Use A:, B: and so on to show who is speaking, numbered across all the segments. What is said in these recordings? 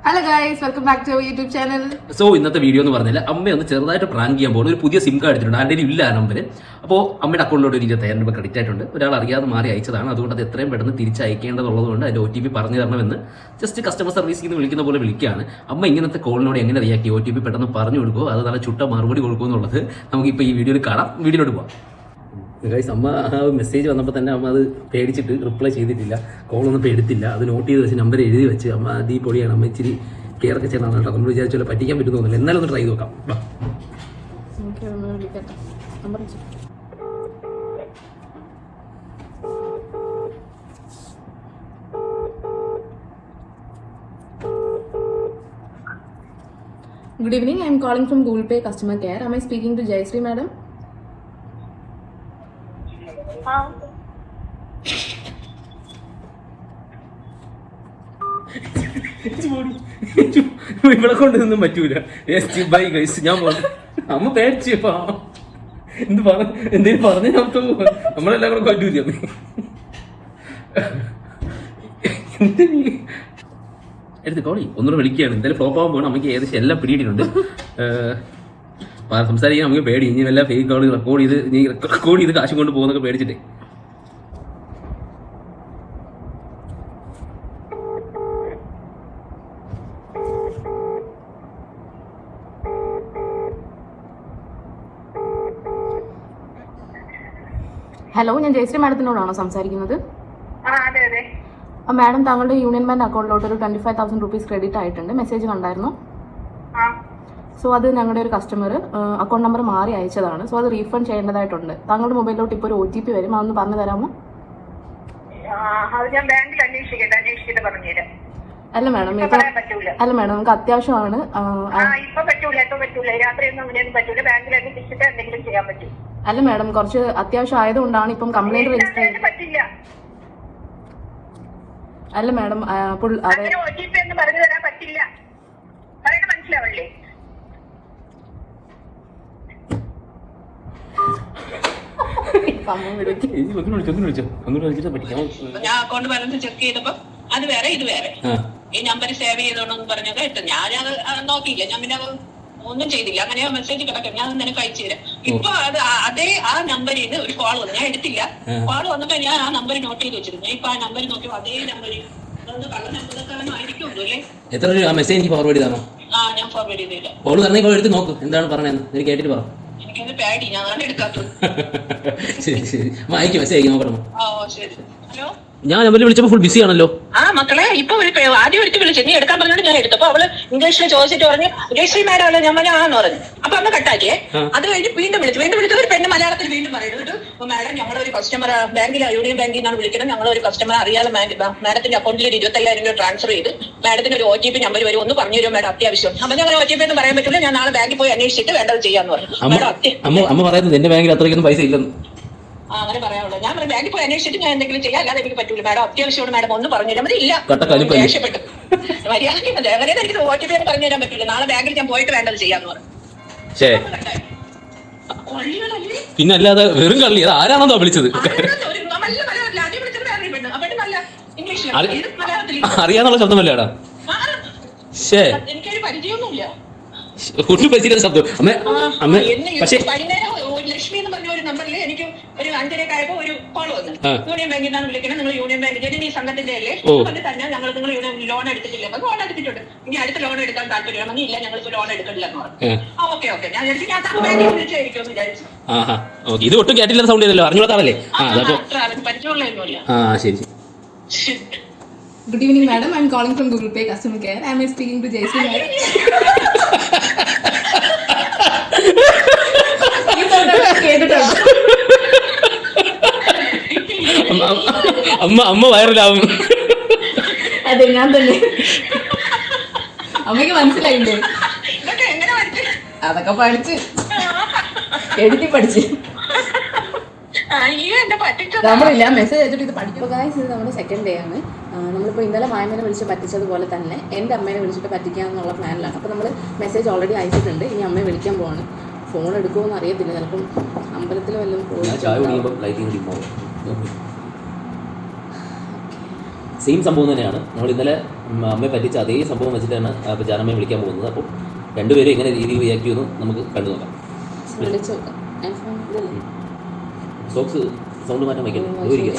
A: Hello guys, welcome back to YouTube channel.
B: So ഇന്നത്തെ video എന്ന് പറഞ്ഞാൽ അമ്മ ഒന്ന് ചെറുതായിട്ട് പ്രാങ്ക് ചെയ്യാൻ പോകുന്നത്. ഒരു പുതിയ സിം കാർഡ് എടുത്തിട്ടുണ്ട്, ആരുടെ ഇല്ല ആ നമ്പർ. അപ്പോൾ അമ്മയുടെ അക്കൗണ്ടിലോട്ട് ഒരു 20,000 രൂപ ക്രെഡിറ്റ് ആയിട്ടുണ്ട്. ഒരാൾ അറിയാതെ മാറി അയച്ചതാണ്, അതുകൊണ്ട് അത് എത്രയും പെട്ടെന്ന് തിരിച്ചയക്കേണ്ടതുള്ളതുകൊണ്ട് അതിൻ്റെ OTP പറഞ്ഞു തരണമെന്ന് ജസ്റ്റ് കസ്റ്റമർ സർവീസിൽ നിന്ന് വിളിക്കുന്ന പോലെ വിളിക്കുകയാണ്. അമ്മ ഇങ്ങനത്തെ കോളിനോട് എങ്ങനെ റിയാക്ട് ചെയ്യും, OTP പെട്ടെന്ന് പറഞ്ഞു കൊടുക്കുമോ, അത് നല്ല ചുട്ട മറുപടി കൊടുക്കുമോ എന്നുള്ളത് നമുക്കിപ്പോൾ ഈ വീഡിയോയിൽ കാണാം. വീഡിയോയിലോട്ട് പോകാം. ഗൈസ്, അമ്മ ആ മെസ്സേജ് വന്നപ്പോൾ തന്നെ അമ്മ അത് പേടിച്ചിട്ട് റിപ്ലൈ ചെയ്തിട്ടില്ല, കോളൊന്നും എടുത്തില്ല. അത് നോട്ട് ചെയ്ത് വെച്ച് നമ്പർ എഴുതി വെച്ച് അമ്മ ഈ പൊടിയാണ്. അമ്മ ഇച്ചിരി കെയറൊക്കെ ചെയ്യണം കേട്ടോ. നമ്മൾ വിചാരിച്ചാൽ പറ്റിക്കാൻ പറ്റുന്നില്ല, എന്നാലും ഒന്ന് ട്രൈ ചെയ്ത് നോക്കാം.
A: Good evening. I am calling from Google Pay customer care. Am I speaking to Jayashree madam?
B: ഇവിടെ കൊണ്ടൊന്നും പറ്റൂല. ബൈ ഗൈസ്, ഞാൻ അമ്മ പേടിച്ചു. എന്തേലും പറഞ്ഞ നമുക്ക് നമ്മളെല്ലാം കൂടെ പറ്റൂല. എടുത്ത് കോളി ഒന്നുകൂടെ വിളിക്കുകയാണ്. എന്തായാലും ഫ്ലോപ്പ് ആകാൻ പോകണം. അമ്മയ്ക്ക് ഏകദേശം എല്ലാം പിടിയിട്ടുണ്ട്. സംസാരിക്കാൻ നമുക്ക് പേടി. ഇനി വല്ല ഫേക്ക് കോൾ റെക്കോർഡ് ചെയ്ത് കാശും കൊണ്ട് പോകുന്നൊക്കെ പേടിച്ചിട്ടേ.
A: ഹലോ, ഞാൻ ജയശ്രീ മാഡത്തിനോടാണോ സംസാരിക്കുന്നത്? മാഡം, താങ്കളുടെ യൂണിയൻ ബാങ്ക് അക്കൗണ്ടിലോട്ട് ഒരു 25,000 റുപ്പീസ് ക്രെഡിറ്റ് ആയിട്ടുണ്ട്. മെസ്സേജ് കണ്ടായിരുന്നു. സോ അത് ഞങ്ങളുടെ ഒരു കസ്റ്റമർ അക്കൗണ്ട് നമ്പർ മാറി അയച്ചതാണ്. സോ അത് റീഫണ്ട് ചെയ്യേണ്ടതായിട്ടുണ്ട്. താങ്കളുടെ മൊബൈലിലോട്ട് ഇപ്പോൾ ഒരു OTP വരും, അതൊന്ന് പറഞ്ഞു തരാമോ? അല്ല മാഡം, നമുക്ക് അത്യാവശ്യമാണ്. അല്ല മാഡം, കുറച്ച് അത്യാവശ്യം ആയതുകൊണ്ടാണ് ഇപ്പം കംപ്ലൈന്റ് രജിസ്റ്റർ ചെയ്തത്. അല്ല മാഡം,
C: ഞാൻ അക്കൗണ്ട് ബാലൻസ് ചെക്ക് ചെയ്തപ്പോ അത് വേറെ ഇത് വേറെ, ഈ നമ്പർ സേവ് ചെയ്തോണെന്ന് പറഞ്ഞത് ഇട്ടു. ഞാനത് നോക്കിയില്ല, ഞാൻ പിന്നെ ഒന്നും ചെയ്തില്ല. അങ്ങനെ മെസ്സേജ് കിടക്കും, ഞാൻ നിനക്ക് അയച്ചു തരാം. ഇപ്പൊ അത് അതേ ആ നമ്പറിൽ നിന്ന് ഒരു കോൾ വന്നു, ഞാൻ എടുത്തില്ല. കോൾ വന്നപ്പോ ഞാൻ ആ നമ്പർ നോട്ട് ചെയ്ത് വെച്ചിരുന്നു. ഇപ്പൊ ആ നമ്പർ നോക്കിയപ്പോ അതേ നമ്പറിൽ കള്ള നമ്പറൊക്കെ ആയിരിക്കുമല്ലോ അല്ലേ?
B: എത്ര രൂപ മെസ്സേജ് എനിക്ക് ഫോർവേഡ് ചെയ്താണോ?
C: ഞാൻ ഫോർവേഡ് ചെയ്തില്ല.
B: കോൾ തന്നെ എടുത്ത് നോക്ക്, എന്താണ് പറഞ്ഞത് എനിക്ക് കേട്ടിട്ട് പറ.
C: എനിക്കത് പേടി, ഞാൻ എടുക്കാത്തത്.
B: ശരി ശരി, വായിക്കും മെസ്സേജ് നോക്കണം.
C: ശരി. ഹലോ,
B: ഞാൻ നമ്പറിൽ വിളിച്ചപ്പോൾ ഫുൾ ബിസി ആണല്ലോ.
C: മക്കളെ, ഇപ്പൊ ഒരു ആദ്യം ഒരിക്കൽ വിളിച്ചു, നീ എടുക്കാൻ പറഞ്ഞോണ്ട് ഞാൻ എടുത്തപ്പോ അവള് ഇംഗ്ലീഷിൽ ചോദിച്ചിട്ട് പറഞ്ഞു ജയശ്രീ മാഡം അല്ലേ, ഞാൻ ആന്ന് പറഞ്ഞു. അപ്പൊ അന്ന് കട്ടാക്കിയേ. അത് കഴിഞ്ഞ് വീണ്ടും വിളിച്ചു ഒരു പെണ്ണ് മലയാളത്തിൽ വീണ്ടും പറയുന്നത്, മാഡം ഞങ്ങളൊരു കസ്റ്റമർ ബാങ്കിൽ യൂണിയൻ ബാങ്കിൽ നിന്നാണ് വിളിക്കുന്നത്, ഞങ്ങളൊരു കസ്റ്റമർ അറിയാതെ മാഡത്തിന്റെ അക്കൗണ്ടിൽ ഒരു 25,000 രൂപ ട്രാൻസ്ഫർ ചെയ്ത് മാഡത്തിന് ഒരു OTP നമ്പർ വരും, ഒന്ന് പറഞ്ഞു തരും മാഡം, അത്യാവശ്യം. അപ്പൊ ഞാൻ OTP ഒന്നും പറയാൻ പറ്റില്ല, ഞാൻ നാളെ ബാങ്കിൽ പോയി അന്വേഷിച്ചിട്ട് വേണ്ടത് ചെയ്യാന്ന് പറഞ്ഞു.
B: അമ്മ പറയുന്നത് എന്റെ ബാങ്കിൽ അത്രയ്ക്കൊന്നും പൈസ ഇല്ലെന്ന്.
C: അങ്ങനെ പറയാനുള്ളത്. ഞാൻ ബാങ്കിൽ പോയി അന്വേഷിച്ചിട്ട് ഞാൻ എന്തെങ്കിലും ചെയ്യാം, അല്ലാതെ എനിക്ക് പറ്റൂല മാഡം, അത്യാവശ്യമാണ് മാഡം, ഒന്ന് പറഞ്ഞു തരാൻ പറ്റില്ല. ദേഷ്യപ്പെട്ടു മര്യാദ അങ്ങനെ എനിക്ക് OTP ഒന്നും പറഞ്ഞു തരാൻ പറ്റില്ല, നാളെ ബാങ്കിൽ ഞാൻ പോയിട്ട് വേണ്ടത് ചെയ്യാന്ന് പറഞ്ഞു.
B: പിന്നെ അല്ലാതെ വെറും കള്ളി, അത് ആരാണെന്നോ വിളിച്ചത്? അറിയാന്നുള്ള ശബ്ദമല്ലേടാ?
C: എനിക്കൊരു പരിചയമൊന്നുമില്ല.
B: ഒട്ടും പരിചയ ശബ്ദം. പക്ഷേ
C: ലക്ഷ്മി എന്ന് പറഞ്ഞ ഒരു നമ്പറിൽ എനിക്ക് ഒരു 5:30 ഒരു കോൾ വന്നു. യൂണിയൻ ബാങ്കിൽ നിന്നാണ് വിളിക്കുന്നത്, നിങ്ങൾ യൂണിയൻ ബാങ്ക് ജനനി സംഘത്തിന്റെ അല്ലേ? തന്നെ ഞങ്ങൾ നിങ്ങൾ ലോൺ എടുത്തിട്ടില്ല. അപ്പൊ ലോൺ എടുത്തിട്ടുണ്ട്, ഇനി അടുത്ത ലോൺ എടുക്കാൻ താല്പര്യമാണ്. ഇല്ല, ഞങ്ങൾക്ക് ലോൺ എടുക്കില്ല എന്ന് പറഞ്ഞു. ഓക്കെ ഞാൻ ബാങ്കിൽ വിളിച്ചായിരിക്കും വിചാരിച്ചു.
B: ഇത് ഒട്ടും കേട്ടില്ല, സൗണ്ട് ചെയ്തല്ലോ, അറിഞ്ഞോളാവല്ലേ?
C: പരിചയമുള്ളതൊന്നുമില്ല.
B: ശരി.
A: Good evening madam, I am calling from Google Pay customer care. Am I speaking to Jayashree madam?
B: അമ്മ വൈറലാവും.
A: അതെ, ഞാൻ തന്നെ. അമ്മയ്ക്ക് മനസ്സിലായില്ലേ? അതൊക്കെ പഠിച്ച് എഴുതി പഠിച്ച് നമ്മളില്ല മെസ്സേജ് അയച്ചിട്ട് ഇത് പഠിക്കും. ഗായ്സ്, ഇത് നമ്മുടെ സെക്കൻഡ് ഡേ ആണ്. നമ്മളിപ്പോൾ ഇന്നലെ മായമനെ വിളിച്ച് പറ്റിച്ചതുപോലെ തന്നെ എൻ്റെ അമ്മേനെ വിളിച്ചിട്ട് പറ്റിക്കാമെന്നുള്ള പ്ലാനിലാണ്. അപ്പോൾ നമ്മൾ മെസ്സേജ് ഓൾറെഡി അയച്ചിട്ടുണ്ട്, ഇനി അമ്മയെ വിളിക്കാൻ പോവാണ്. ഫോൺ എടുക്കുമോയെന്ന് അറിയത്തില്ല, ചിലപ്പം അമ്പലത്തിൽ വല്ലതും പോകും.
B: സെയിം സംഭവം തന്നെയാണ്. നമ്മൾ ഇന്നലെ അമ്മയെ പറ്റിച്ച അതേ സംഭവം വെച്ചിട്ടാണ് ജാനമ്മയെ വിളിക്കാൻ പോകുന്നത്. അപ്പോൾ രണ്ടുപേരും എങ്ങനെ രീതിയിൽ റിയാക്ട് ചെയ്യുമെന്ന് നമുക്ക് കണ്ടു നോക്കാം.
A: വിളിച്ചു നോക്കാം. ഐഫോൺ ഇതല്ലേ?
B: സോക്സ് സൗണ്ട് മാറ്റാൻ വയ്ക്കണം. ഇരിക്കുക.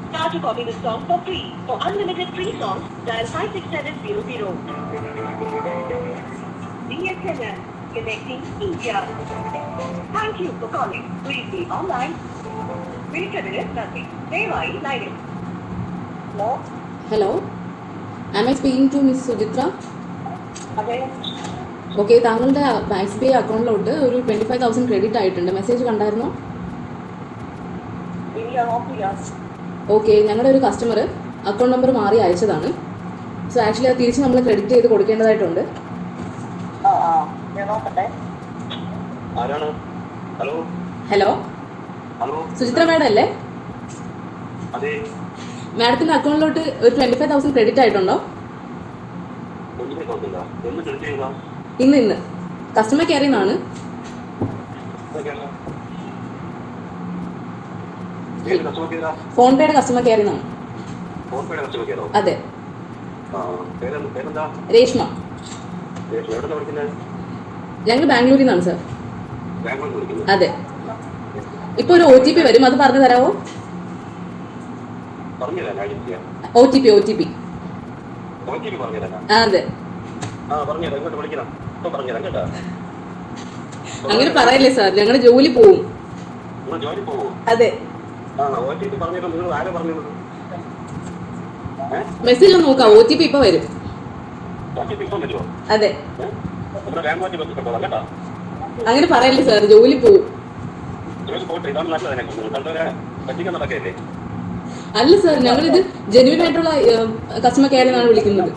C: Start to copy this song for free. For unlimited free songs, dial 56700. BSNL, connecting India. Thank you for calling. Please be online. വിളിച്ചതിന് നന്ദി. ദയവായി ലൈനിൽ.
A: Hello, am I speaking to miss Suchitra?
C: അതെ.
A: Okay, താങ്കളുടെ SBI അക്കൗണ്ടിലോട്ട് ഒരു 25,000 ക്രെഡിറ്റ് ആയിട്ടുണ്ട്. Message കണ്ടായിരുന്നോ? Okay, ഞങ്ങളുടെ ഒരു കസ്റ്റമർ അക്കൗണ്ട് നമ്പർ മാറി അയച്ചതാണ്. സോ ആക്ച്വലി അത് തിരിച്ച് നമ്മൾ ക്രെഡിറ്റ് ചെയ്ത് കൊടുക്കേണ്ടതായിട്ടുണ്ട്. ഹലോ, സുചിത്ര മാഡം അല്ലേ? മാഡത്തിന്റെ അക്കൗണ്ടിലോട്ട് ഒരു 25,000 ക്രെഡിറ്റ് ആയിട്ടുണ്ടോ? ഇന്ന് കസ്റ്റമർ കെയറിൽ നിന്നാണ്. ഫോൺ പേയുടെ കസ്റ്റമർ കെയറിൽ നിന്നാണ്. അതെ, രേഷ്മ. ഞങ്ങൾ ബാംഗ്ലൂരിൽ നിന്നാണ് സർ. അതെ, ഇപ്പൊ ഒരു OTP വരും, അത് പറഞ്ഞു തരാമോ? OTP. അതെ, അങ്ങനെ പറയല്ലേ സാർ, ഞങ്ങളുടെ ജോലി പോവും. അതെ, മെസ്സേജ് ഒന്ന് നോക്കാം. OTP ഇപ്പൊ വരും. അതെ, അങ്ങനെ പറയല്ലേ സാർ, ജോലി പോവും. അല്ല സാർ, ഞങ്ങളിത് ജെന്യുവൻ ആയിട്ടുള്ള കസ്റ്റമർ കെയറിൽ നിന്നാണ് വിളിക്കുന്നത്.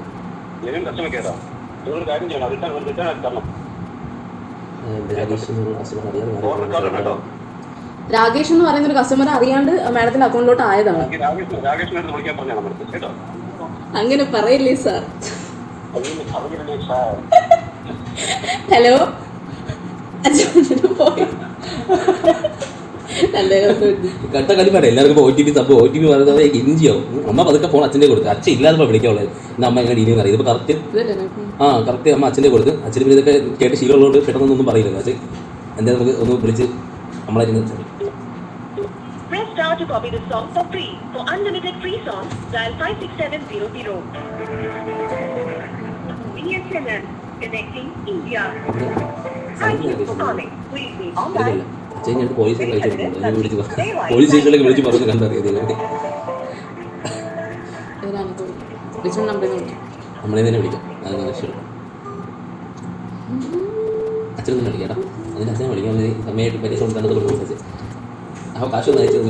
A: രാകേഷ് എന്ന് പറയുന്ന ഒരു കസ്റ്റമർ അറിയാണ്ട് മാഡത്തിന്റെ അക്കൗണ്ടിലോട്ട് ആയതാണ്. അങ്ങനെ പറയില്ലേ സാർ. ഹലോ,
B: കട്ട കളിപ്പാടെ എല്ലാവർക്കും OTP സംഭവം. OTP പറയുന്നത് ഇഞ്ചിയാവും. അമ്മ പതുക്കെ ഫോൺ അച്ഛൻ്റെ കൊടുത്ത്, അച്ഛൻ ഇല്ലാതെ വിളിക്കാവുള്ളത്. ഇന്ന് അമ്മ എങ്ങനെ ഡീലിംഗ് അറിയാം. ഇത് കറക്റ്റ് കറക്റ്റ് അമ്മ അച്ഛൻ്റെ കൊടുത്ത്, അച്ഛന് പിന്നെ ഇതൊക്കെ കേട്ട് ശീലമുള്ളതുകൊണ്ട് പെട്ടെന്നൊന്നും പറയില്ലല്ലോ. അച്ഛൻ എന്തായാലും നമുക്ക് ഒന്ന് വിളിച്ച് നമ്മളായിരുന്നു.
C: Press star to copy this song for free. For unlimited free songs, dial 56700. BSNL, connecting India. Thank you for calling. Please be online.
B: അച്ഛൻ ഞാൻ പോലീസിൽ കഴിച്ചിട്ടുണ്ട്. പോലീസ് സ്റ്റേഷനിലേക്ക് വിളിച്ച് പറഞ്ഞ് കണ്ടറിയാം. നമ്മളെ തന്നെ വിളിക്കാം. അതൊന്നും രക്ഷയുള്ളൂ. അച്ഛനൊന്നും വിളിക്കാം. അതിന് അച്ഛനെ വിളിക്കാൻ മതി. സമയമായിട്ട് പൈസ കൊടുക്കാനത് കൊടുക്കും. അച്ഛൻ ആ കാശൊന്നും അയച്ചത്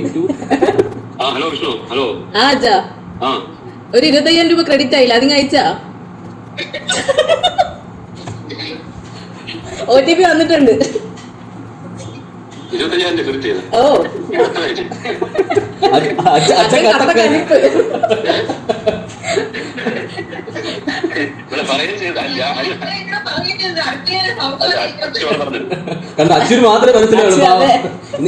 B: യൂട്യൂബ്. ഹലോ വിഷ്ണു. ഹലോ.
A: ഒരു 25,000 രൂപ ക്രെഡിറ്റ് ആയില്ല, അതിന് അയച്ചാ? OTP വന്നിട്ടുണ്ട്. ഓ,
B: കണ്ട അച്ഛന് മാത്രമേ മനസ്സിലാവുള്ളൂ.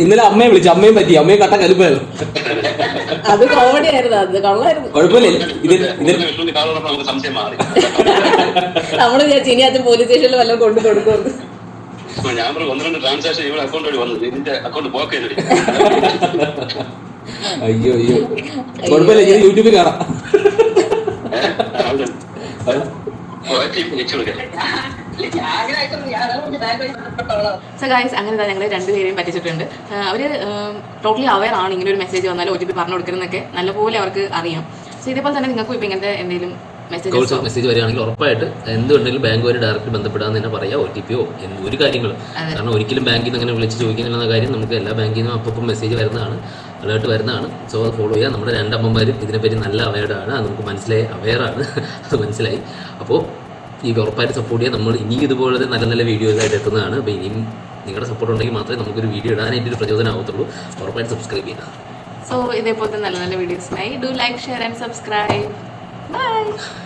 B: ഇന്നലെ അമ്മയെ വിളിച്ചു, അമ്മയും പറ്റി, അമ്മയും കട്ട കലിപ്പായിരുന്നു.
A: അത് കോമഡി ആയിരുന്നു, അത് കൊള്ളായിരുന്നു.
B: കുഴപ്പമില്ല.
A: നമ്മള് വിചാരിച്ചു ഇനി അച്ഛൻ പോലീസ് സ്റ്റേഷനിൽ വല്ലതും കൊണ്ടു കൊടുക്കുമെന്ന്.
D: ഞാൻ 1-2 ട്രാൻസാക്ഷൻ ഇവിടെ അക്കൗണ്ട് വഴി വന്നു. ഇതിന്റെ അക്കൗണ്ട് ബ്ലോക്ക് ചെയ്തിട്ട്.
B: അയ്യോ കുഴപ്പമില്ല, ഞാൻ യൂട്യൂബിൽ കാണാം.
A: സോ ഗൈസ്, അങ്ങനെ ഞങ്ങൾ രണ്ടുപേരെയും പറ്റിച്ചിട്ടുണ്ട്. അവർ ടോട്ടലി അവെയർ ആണ്. ഇങ്ങനെ ഒരു മെസ്സേജ് വന്നാലും OTP പറഞ്ഞു കൊടുക്കുന്നതൊക്കെ നല്ലപോലെ അവർക്ക് അറിയാം. സോ ഇതേപോലെ തന്നെ നിങ്ങൾക്കും ഇപ്പം ഇങ്ങനത്തെ എന്തെങ്കിലും
B: മെസ്സേജ് വരികയാണെങ്കിൽ ഉറപ്പായിട്ട് എന്തുണ്ടെങ്കിലും ബാങ്കുമായി ഡയറക്റ്റ് ബന്ധപ്പെടാന്ന് തന്നെ പറയാം. OTP ഒരു കാര്യങ്ങളും. കാരണം ഒരിക്കലും ബാങ്കിൽ നിന്ന് അങ്ങനെ വിളിച്ച് ചോദിക്കുന്നില്ലെന്ന കാര്യം നമുക്ക് എല്ലാ ബാങ്കിൽ നിന്നും അപ്പം മെസ്സേജ് വരുന്നതാണ്, അലേർട്ട് വരുന്നതാണ്. സോ അത് ഫോളോ ചെയ്യാം. നമ്മുടെ 2 അമ്മമാരും ഇതിനെപ്പറ്റി നല്ല അവെയർഡാണ്. അത് നമുക്ക് മനസ്സിലായി, അവെയറാണ്, അത് മനസ്സിലായി. അപ്പോൾ ഈ ഉറപ്പായിട്ട് സപ്പോർട്ട് ചെയ്യാം. നമ്മൾ ഇനി ഇതുപോലത്തെ നല്ല നല്ല വീഡിയോസായിട്ട് എത്തുന്നതാണ്. അപ്പോൾ ഇനിയും നിങ്ങളുടെ സപ്പോർട്ട് ഉണ്ടെങ്കിൽ മാത്രമേ നമുക്കൊരു വീഡിയോ ഇടാനായിട്ടൊരു പ്രചോദനം ആവത്തുള്ളൂ. ഉറപ്പായിട്ട് സബ്സ്ക്രൈബ് ചെയ്യാം.
A: സോ ഇതേപോലത്തെ നല്ല നല്ല വീഡിയോസിനായി do like, share and subscribe. Bye. By.